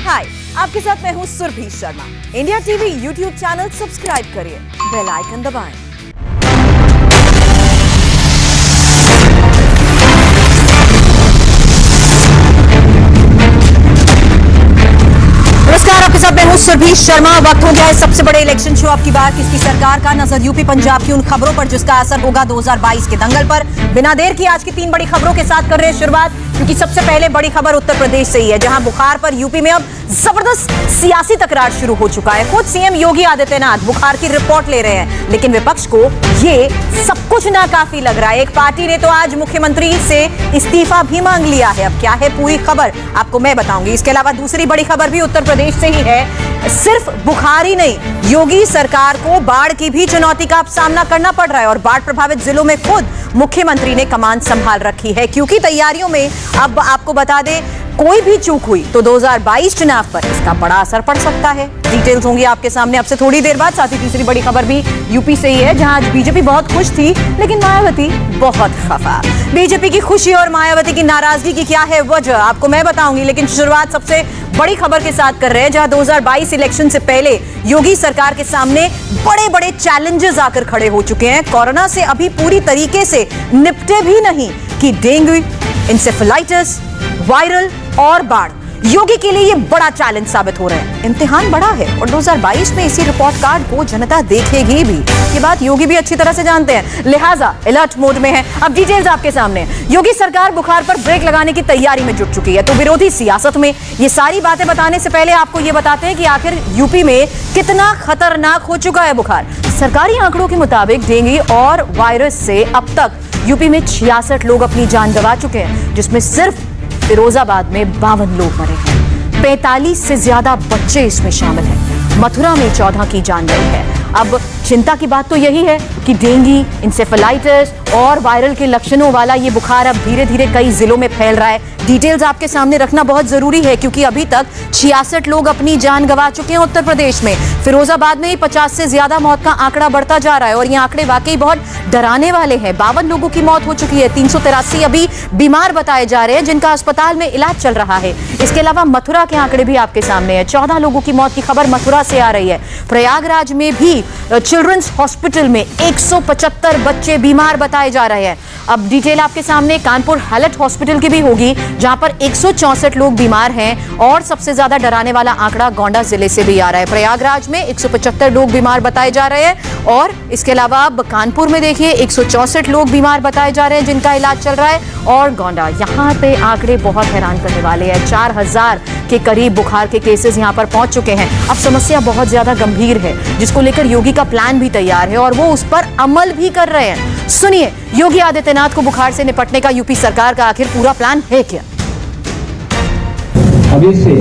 हाय, आपके साथ मैं हूँ Surbhi Sharma. India TV YouTube channel subscribe करिए, बेल आइकन दबाएं। नमस्कार, आपके साथ मैं हूँ सुरभि शर्मा। वक्त हो गया है सबसे बड़े इलेक्शन शो आपकी बार किसकी सरकार का। नजर यूपी पंजाब की उन खबरों पर जिसका असर होगा 2022 के दंगल पर। बिना देर की आज की 3 बड़ी खबरों के साथ कर रहे हैं शुरुआत, क्योंकि सबसे पहले बड़ी खबर उत्तर प्रदेश से ही है, जहां बुखार पर यूपी में अब जबरदस्त सियासी तकरार शुरू हो चुका है। खुद सीएम योगी आदित्यनाथ बुखार की रिपोर्ट ले रहे हैं, लेकिन विपक्ष को ये सब कुछ नाकाफी लग रहा है। एक पार्टी ने तो आज मुख्यमंत्री से इस्तीफा भी मांग लिया है। अब क्या है पूरी खबर आपको मैं बताऊंगी। इसके अलावा दूसरी बड़ी खबर भी उत्तर प्रदेश से ही है। सिर्फ बुखार ही नहीं, योगी सरकार को बाढ़ की भी चुनौती का सामना करना पड़ रहा है और बाढ़ प्रभावित जिलों में खुद मुख्यमंत्री ने कमान संभाल रखी है, क्योंकि तैयारियों में अब आपको बता दें कोई भी चूक हुई तो 2022 चुनाव पर इसका बड़ा असर पड़ सकता है। डिटेल्स होंगी आपके सामने अब से थोड़ी देर बाद। साथ ही तीसरी बड़ी खबर भी यूपी से ही है, जहां आज बीजेपी बहुत खुश थी लेकिन मायावती बहुत खफा। बीजेपी की खुशी और मायावती की नाराजगी की क्या है वजह आपको मैं बताऊंगी, लेकिन शुरुआत सबसे बड़ी खबर के साथ कर रहे हैं, जहां 2022 इलेक्शन से पहले योगी सरकार के सामने बड़े बड़े चैलेंजेस आकर खड़े हो चुके हैं। कोरोना से अभी पूरी तरीके से निपटे भी नहीं कि डेंगू, इंसेफेलाइटिस, वायरल और बाढ़ योगी के लिए ये बड़ा चैलेंज साबित हो रहे हैं। इम्तिहान बड़ा है और 2022 में इसी रिपोर्ट कार्ड को जनता देखेगी भी। ये बात योगी भी अच्छी तरह से जानते हैं, लिहाजा अलर्ट मोड में है। अब डिटेल्स आपके सामने। योगी सरकार बुखार पर ब्रेक लगाने की तैयारी में जुट चुकी है, तो विरोधी सियासत में ये सारी बातें बताने से पहले आपको ये बताते हैं कि आखिर यूपी में कितना खतरनाक हो चुका है बुखार। सरकारी आंकड़ों के मुताबिक डेंगू और वायरस से अब तक यूपी में 66 लोग अपनी जान गंवा चुके हैं, जिसमें सिर्फ फिरोजाबाद में 52 लोग मरे हैं। 45 से ज्यादा बच्चे इसमें शामिल हैं। मथुरा में 14 की जान गई है। अब चिंता की बात तो यही है कि डेंगू, इंसेफेलाइटिस और वायरल के लक्षणों वाला ये बुखार अब धीरे धीरे कई जिलों में फैल रहा है। डिटेल्स आपके सामने रखना बहुत जरूरी है, क्योंकि अभी तक 66 लोग अपनी जान गंवा चुके हैं उत्तर प्रदेश में। फिरोजाबाद में ही 50 से ज्यादा मौत का आंकड़ा बढ़ता जा रहा है और ये आंकड़े वाकई बहुत डराने वाले हैं। 52 लोगों की मौत हो चुकी है, 383 अभी बीमार बताए जा रहे हैं जिनका अस्पताल में इलाज चल रहा है। इसके अलावा मथुरा के आंकड़े भी आपके सामने है। 14 लोगों की मौत की खबर मथुरा से आ रही है। प्रयागराज में भी चिल्ड्रंस हॉस्पिटल में 175 बच्चे बीमार बताए जा रहे हैं। अब डिटेल आपके सामने कानपुर हैलट हॉस्पिटल की भी होगी, जहां पर 164 लोग बीमार हैं और सबसे ज्यादा डराने वाला आंकड़ा गोंडा जिले से भी आ रहा है। प्रयागराज में 175 लोग बीमार बताए जा रहे हैं और इसके अलावा अब कानपुर में देखिए 164 लोग बीमार बताए जा रहे हैं जिनका इलाज चल रहा है। और गोंडा, यहां पे आंकड़े बहुत हैरान करने वाले हैं। 4000 के करीब बुखार के केसेस यहां पर पहुंच चुके हैं। अब समस्या बहुत ज्यादा गंभीर है, जिसको लेकर योगी का प्लान भी तैयार है और वो उस पर अमल भी कर रहे हैं। सुनिए योगी आदित्यनाथ को बुखार से निपटने का यूपी सरकार का आखिर पूरा प्लान है क्या। अभी से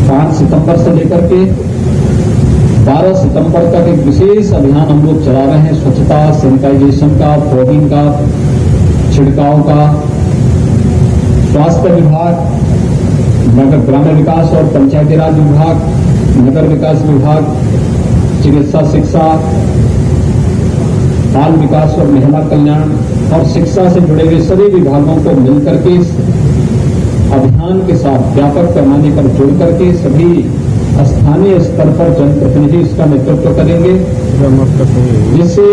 5 सितंबर से लेकर के 12 सितंबर तक एक विशेष अभियान हम लोग चला रहे हैं। स्वच्छता, सैनिटाइजेशन का, फॉगिंग का, छिड़काव का। स्वास्थ्य विभाग, नगर ग्रामीण विकास और पंचायती राज विभाग, नगर विकास विभाग, चिकित्सा शिक्षा, बाल विकास और महिला कल्याण और शिक्षा से जुड़े हुए सभी विभागों को मिलकर के इस अभियान के साथ व्यापक पैमाने पर जुड़ करके सभी स्थानीय स्तर पर जनप्रतिनिधि इसका नेतृत्व करेंगे, जिससे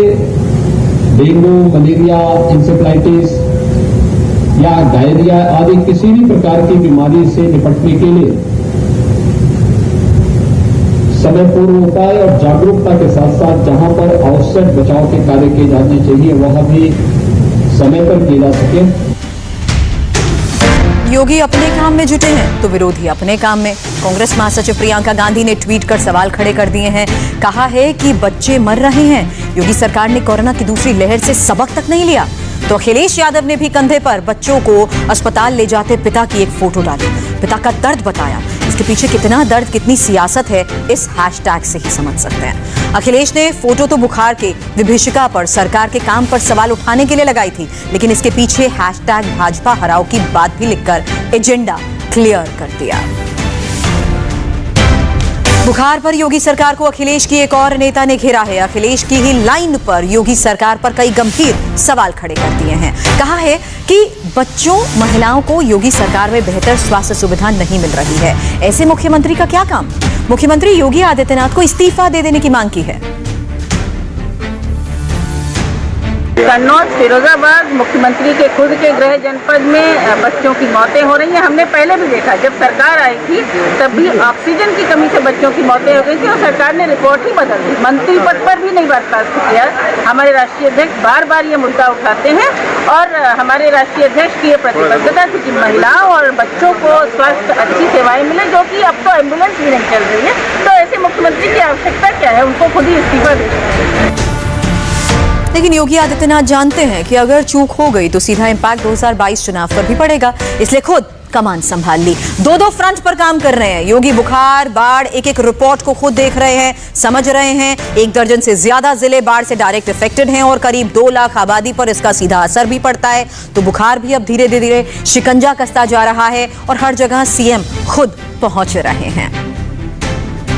डेंगू, मलेरिया, इंसेफेलाइटिस या डायरिया आदि किसी भी प्रकार की बीमारी से निपटने के लिए समय पूर्व उपाय और जागरूकता के साथ साथ जहां पर आवश्यक बचाव के कार्य किए जाने चाहिए वह भी समय पर किए जा सके। योगी अपने काम में जुटे हैं तो विरोधी अपने काम में। कांग्रेस महासचिव प्रियंका गांधी ने ट्वीट कर सवाल खड़े कर दिए हैं। कहा है कि बच्चे मर रहे हैं। योगी सरकार ने कोरोना की दूसरी लहर से सबक तक नहीं लिया। तो अखिलेश यादव ने भी कंधे पर बच्चों को अस्पताल ले जाते पिता की एक फोटो डाली, पिता का दर्द बताया। इसके पीछे कितना दर्द, कितनी सियासत है, इस हैशटैग से ही समझ सकते हैं। अखिलेश ने फोटो तो बुखार के विभीषिका पर, सरकार के काम पर सवाल उठाने के लिए लगाई थी, लेकिन इसके पीछे हैशटैग भाजपा हराओ की बात भी लिखकर एजेंडा क्लियर कर दिया। बुखार पर योगी सरकार को अखिलेश की एक और नेता ने घेरा है। अखिलेश की ही लाइन पर योगी सरकार पर कई गंभीर सवाल खड़े कर दिए हैं। कहा है कि बच्चों, महिलाओं को योगी सरकार में बेहतर स्वास्थ्य सुविधा नहीं मिल रही है। ऐसे मुख्यमंत्री का क्या काम? मुख्यमंत्री योगी आदित्यनाथ को इस्तीफा दे देने की मांग की है। कन्नौज, फिरोजाबाद, मुख्यमंत्री के खुद के गृह जनपद में बच्चों की मौतें हो रही हैं। हमने पहले भी देखा, जब सरकार आई थी तब भी ऑक्सीजन की कमी से बच्चों की मौतें हो गई थी और सरकार ने रिपोर्ट ही बदल दी। मंत्री पद पर भी नहीं बर्खास्त किया। हमारे राष्ट्रीय अध्यक्ष बार बार ये मुद्दा उठाते हैं और हमारे राष्ट्रीय अध्यक्ष की ये प्रतिबद्धता थी कि महिलाओं और बच्चों को स्वास्थ्य अच्छी सेवाएं मिले, जो कि अब तो एम्बुलेंस भी नहीं चल रही है। तो ऐसे मुख्यमंत्री की आवश्यकता क्या है? उनको खुद ही इस्तीफा देना। लेकिन योगी आदित्यनाथ जानते हैं कि अगर चूक हो गई तो सीधा इम्पैक्ट 2022 चुनाव पर भी पड़ेगा, इसलिए खुद कमान संभाल ली। दो फ्रंट पर काम कर रहे हैं योगी। बुखार, बाढ़, एक रिपोर्ट को खुद देख रहे हैं, समझ रहे हैं। 1 दर्जन से ज्यादा जिले बाढ़ से डायरेक्ट इफेक्टेड हैं और करीब 2 लाख आबादी पर इसका सीधा असर भी पड़ता है। तो बुखार भी अब धीरे धीरे शिकंजा कसता जा रहा है और हर जगह सीएम खुद पहुंच रहे हैं।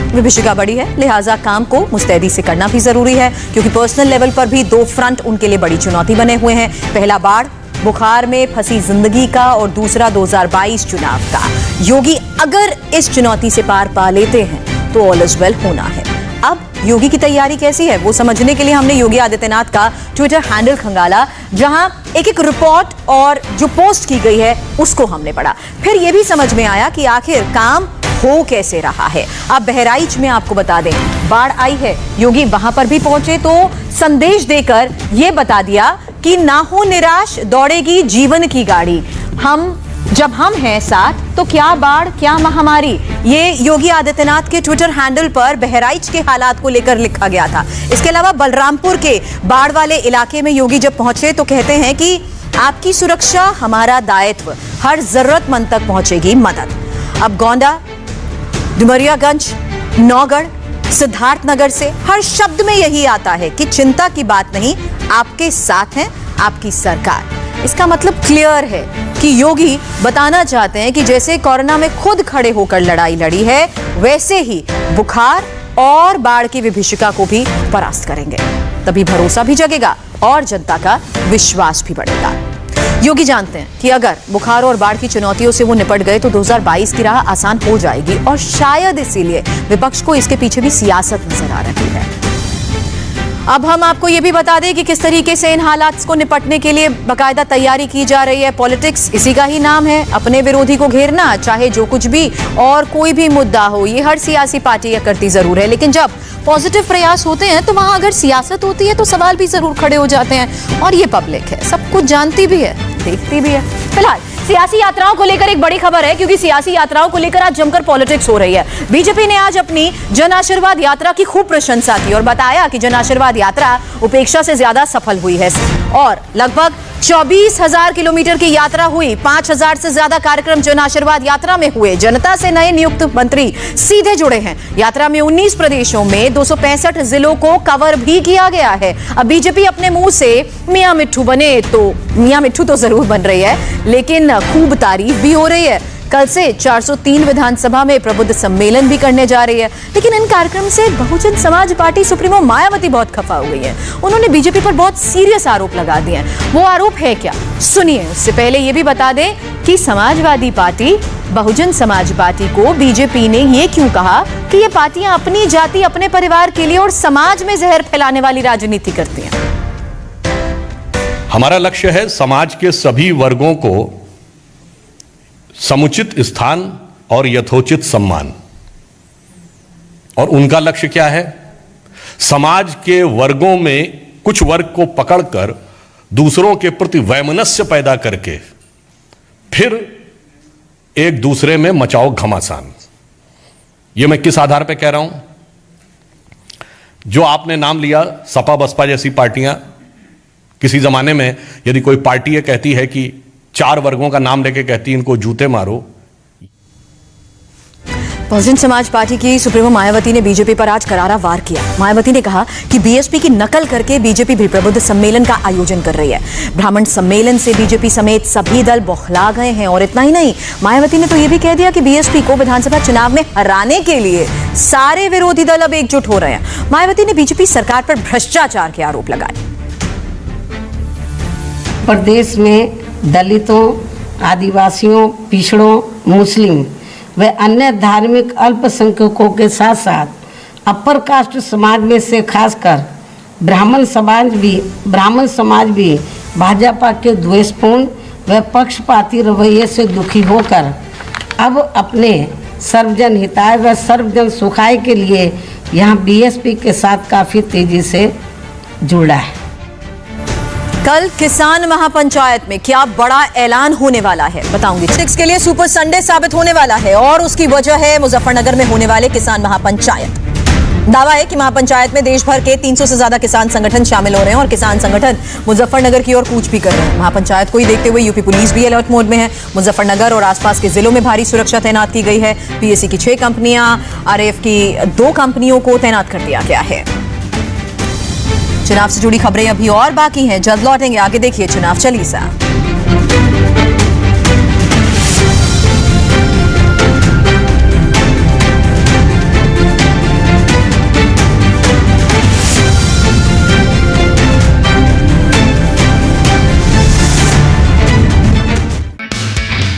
विभीषिका बड़ी है, लिहाजा काम को मुस्तैदी से करना भी जरूरी है, क्योंकि पर्सनल लेवल पर भी 2 फ्रंट उनके लिए बड़ी चुनौती बने हुए हैं। पहला बाढ़, बुखार में फंसी जिंदगी का, और दूसरा 2022 चुनाव का। योगी अगर इस चुनौती से पार पा लेते हैं तो ऑल इज वेल होना है। अब योगी की तैयारी कैसी है वो समझने के लिए हमने योगी आदित्यनाथ का ट्विटर हैंडल खंगाला, जहां एक रिपोर्ट और जो पोस्ट की गई है उसको हमने पढ़ा। फिर यह भी समझ में आया कि आखिर काम हो कैसे रहा है। अब बहराइच में आपको बता दें, बाढ़ आई है, योगी वहां पर भी पहुंचे तो संदेश देकर यह बता दिया कि ना हो निराश, दौड़ेगी जीवन की गाड़ी। जब हम हैं साथ तो क्या बाढ़, क्या महामारी। ये योगी आदित्यनाथ के ट्विटर हैंडल पर बहराइच के हालात को लेकर लिखा गया था। इसके अलावा बलरामपुर के बाढ़ वाले इलाके में योगी जब पहुंचे तो कहते हैं कि आपकी सुरक्षा हमारा दायित्व, हर जरूरतमंद तक पहुंचेगी मदद। अब गोंडा, डुमरियागंज, नौगढ़, सिद्धार्थनगर से हर शब्द में यही आता है कि चिंता की बात नहीं, आपके साथ है आपकी सरकार। इसका मतलब क्लियर है कि योगी बताना चाहते हैं कि जैसे कोरोना में खुद खड़े होकर लड़ाई लड़ी है, वैसे ही बुखार और बाढ़ की विभीषिका को भी परास्त करेंगे। तभी भरोसा भी जगेगा और जनता का विश्वास भी बढ़ेगा। योगी जानते हैं कि अगर बुखार और बाढ़ की चुनौतियों से वो निपट गए तो 2022 की राह आसान हो जाएगी, और शायद इसीलिए विपक्ष को इसके पीछे भी सियासत नजर आ रही है। अब हम आपको ये भी बता दें कि किस तरीके से इन हालात को निपटने के लिए बाकायदा तैयारी की जा रही है। पॉलिटिक्स इसी का ही नाम है, अपने विरोधी को घेरना, चाहे जो कुछ भी और कोई भी मुद्दा हो। ये हर सियासी पार्टी यह करती जरूर है, लेकिन जब पॉजिटिव प्रयास होते हैं तो वहां अगर सियासत होती है तो सवाल भी जरूर खड़े हो जाते हैं। और ये पब्लिक है, सब कुछ जानती भी है, देखती भी है। फिलहाल सियासी यात्राओं को लेकर एक बड़ी खबर है, क्योंकि सियासी यात्राओं को लेकर आज जमकर पॉलिटिक्स हो रही है। बीजेपी ने आज अपनी जन आशीर्वाद यात्रा की खूब प्रशंसा की और बताया कि जन आशीर्वाद यात्रा उपेक्षा से ज्यादा सफल हुई है और लगभग 24,000 किलोमीटर की यात्रा हुई। 5,000 से ज्यादा कार्यक्रम जन आशीर्वाद यात्रा में हुए। जनता से नए नियुक्त मंत्री सीधे जुड़े हैं। यात्रा में 19 प्रदेशों में 265 जिलों को कवर भी किया गया है। अब बीजेपी अपने मुंह से मियां मिट्ठू बने तो मियां मिट्ठू तो जरूर बन रही है, लेकिन खूब तारीफ भी हो रही है। कल से 403 विधानसभा में प्रबुद्ध सम्मेलन भी करने जा रही है। लेकिन इन कार्यक्रम से बहुजन समाज पार्टी सुप्रीमो मायावती बहुत खफा हो गई है। उन्होंने बीजेपी पर बहुत सीरियस आरोप लगा दिए हैं। वो आरोप है क्या, सुनिए। उससे पहले ये भी बता दें कि समाजवादी पार्टी, बहुजन समाज पार्टी को बीजेपी ने ये क्यों कहा कि ये पार्टियां अपनी जाति, अपने परिवार के लिए और समाज में जहर फैलाने वाली राजनीति करती हैं। हमारा लक्ष्य है समाज के सभी वर्गों को समुचित स्थान और यथोचित सम्मान। और उनका लक्ष्य क्या है? समाज के वर्गों में कुछ वर्ग को पकड़कर दूसरों के प्रति वैमनस्य पैदा करके फिर एक दूसरे में मचाओ घमासान। यह मैं किस आधार पर कह रहा हूं? जो आपने नाम लिया, सपा बसपा जैसी पार्टियां, किसी जमाने में यदि कोई पार्टी ये कहती है कि 4 वर्गों का नाम लेके कहती है इनको जूते मारो। बहुजन समाज पार्टी की सुप्रीमो मायावती ने बीजेपी पर आज करारा वार किया। मायावती ने कहा कि बीएसपी की नकल करके बीजेपी भी प्रबुद्ध सम्मेलन का आयोजन कर रही है। ब्राह्मण सम्मेलन से बीजेपी समेत सभी दल बौखला गए हैं। और इतना ही नहीं, मायावती ने तो यह भी कह दिया कि बीएसपी को विधानसभा चुनाव में हराने के लिए सारे विरोधी दल अब एकजुट हो रहे हैं। मायावती ने बीजेपी सरकार पर भ्रष्टाचार के आरोप लगाए। प्रदेश में दलितों, आदिवासियों, पिछड़ों, मुस्लिम व अन्य धार्मिक अल्पसंख्यकों के साथ साथ अपर कास्ट समाज में से खासकर ब्राह्मण समाज भी भाजपा के द्वेषपूर्ण व पक्षपाती रवैये से दुखी होकर अब अपने सर्वजन हिताय व सर्वजन सुखाय के लिए यहाँ बीएसपी के साथ काफ़ी तेजी से जुड़ा है। कल किसान महापंचायत में क्या बड़ा ऐलान होने वाला है, बताऊंगी। पॉलिटिक्स के लिए सुपर संडे साबित होने वाला है और उसकी वजह है मुजफ्फरनगर में होने वाले किसान महापंचायत। दावा है कि महापंचायत में देश भर के 300 से ज्यादा किसान संगठन शामिल हो रहे हैं और किसान संगठन मुजफ्फरनगर की ओर कूच भी कर रहे हैं। महापंचायत को ही देखते हुए यूपी पुलिस भी अलर्ट मोड में है। मुजफ्फरनगर और आसपास के जिलों में भारी सुरक्षा तैनात की गई है। पीएससी की 6 कंपनियां, आरएएफ की 2 कंपनियों को तैनात कर दिया गया है। चुनाव से जुड़ी खबरें अभी और बाकी हैं, जल्द लौटेंगे। आगे देखिए चुनाव चालीसा।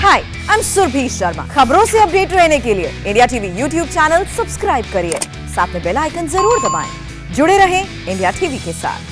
हाय, आई एम सुरभि शर्मा। खबरों से अपडेट रहने के लिए India TV YouTube channel subscribe करिए, साथ में बेल आइकन जरूर दबाएं। जुड़े रहें इंडिया टीवी के साथ।